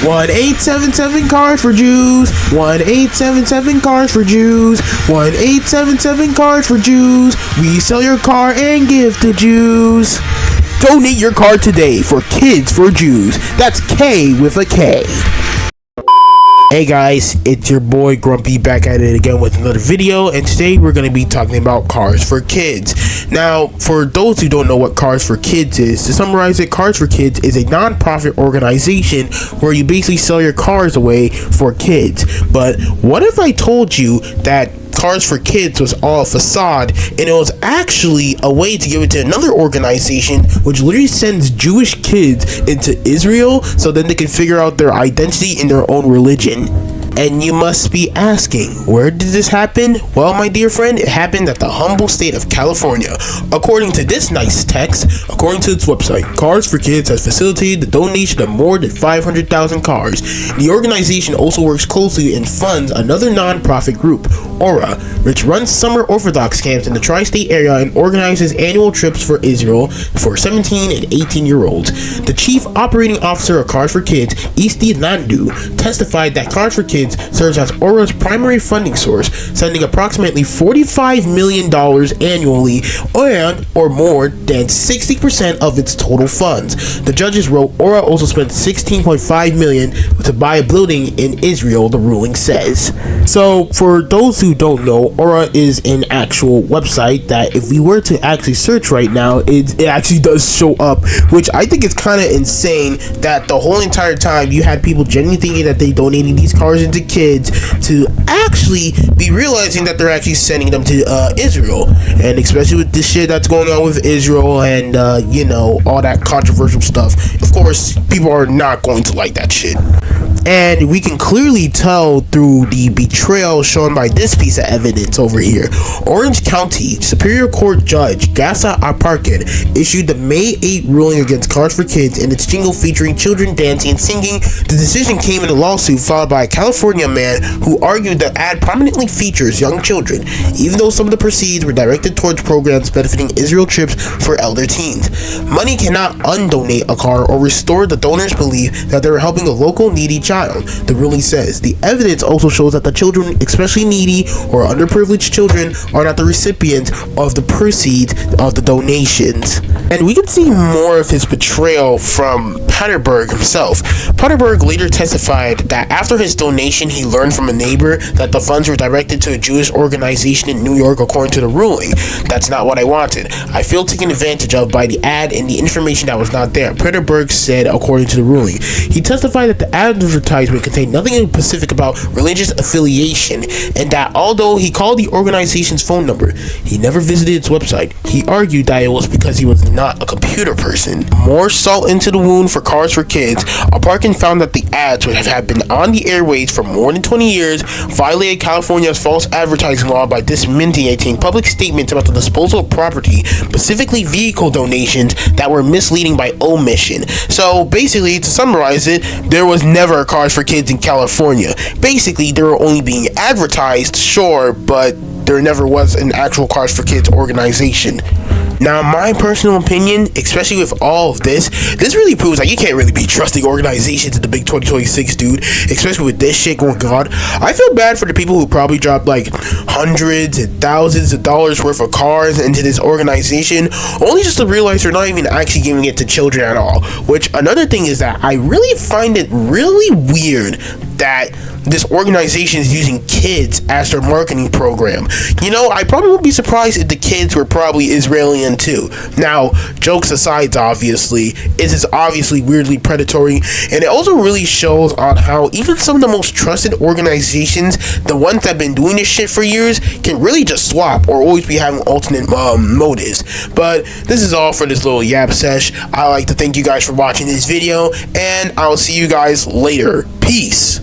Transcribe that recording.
1877 Kars4Jews. 1877 Kars4Jews. 1877 Kars4Jews. We sell your car and give to Jews. Donate your car today for Kids4Jews. That's K with a K. Hey guys, it's your boy Grumpy back at it again with another video, and today we're going to be talking about Kars4Kids. Now, for those who don't know what Kars4Kids is, to summarize it, Kars4Kids is a non-profit organization where you basically sell your cars away for kids. But what if I told you that Kars4Kids was all a facade, and it was actually a way to give it to another organization which literally sends Jewish kids into Israel so then they can figure out their identity in their own religion? And you must be asking, where did this happen? Well, my dear friend, it happened at the humble state of California. According to this nice text, according to its website, Kars4Kids has facilitated the donation of more than 500,000 cars. The organization also works closely and funds another non-profit group, Aura, which runs summer Orthodox camps in the tri-state area and organizes annual trips for Israel for 17 and 18-year-olds. The chief operating officer of Kars4Kids, Isti Landu, testified that Kars4Kids serves as Aura's primary funding source, sending approximately $45 million annually or more than 60% of its total funds. The judges wrote Aura also spent $16.5 million to buy a building in Israel, the ruling says. So, for those who don't know, Aura is an actual website that if we were to actually search right now, it actually does show up, which I think is kind of insane that the whole entire time you had people genuinely thinking that they donating these cars into kids to actually be realizing that they're actually sending them to Israel. And especially with this shit that's going on with Israel and you know, all that controversial stuff, of course people are not going to like that shit. And we can clearly tell through the betrayal shown by this piece of evidence over here. Orange County Superior Court Judge Gasa Aparkin issued the May 8 ruling against Kars4Kids and its jingle featuring children dancing and singing. The decision came in a lawsuit filed by a California man who argued the ad prominently features young children, even though some of the proceeds were directed towards programs benefiting Israel trips for elder teens. Money cannot undonate a car or restore the donor's belief that they were helping a local needy child, the ruling says. The evidence also shows that the children, especially needy or underprivileged children, are not the recipients of the proceeds of the donations. And we can see more of his betrayal from Paterberg himself. Paterberg later testified that after his donation, he learned from a neighbor that the funds were directed to a Jewish organization in New York according to the ruling. That's not what I wanted. I feel taken advantage of by the ad and the information that was not there, Paterberg said according to the ruling. He testified that the advertisement contained nothing specific about religious affiliation, and that although he called the organization's phone number, he never visited its website. He argued that it was because he was not a computer person. More salt into the wound for Kars4Kids. Aparkin found that the ads would have been on the airwaves for more than 20 years, violated California's false advertising law by disseminating public statements about the disposal of property, specifically vehicle donations, that were misleading by omission. So basically, to summarize it, there was never a Kars4Kids in California. Basically, they were only being advertised, sure, but there never was an actual Kars4Kids organization. Now, my personal opinion, especially with all of this really proves that you can't really be trusting organizations in the big 2026, dude, especially with this shit going on. I feel bad for the people who probably dropped like hundreds and thousands of dollars worth of cars into this organization, only just to realize they're not even actually giving it to children at all. Which, another thing is that I really find it really weird that this organization is using kids as their marketing program. You know, I probably wouldn't be surprised if the kids were probably Israeli too. Now, jokes aside, obviously, it is obviously weirdly predatory, and it also really shows on how even some of the most trusted organizations, the ones that have been doing this shit for years, can really just swap or always be having alternate motives. But this is all for this little yap sesh. I'd like to thank you guys for watching this video, and I'll see you guys later. Peace.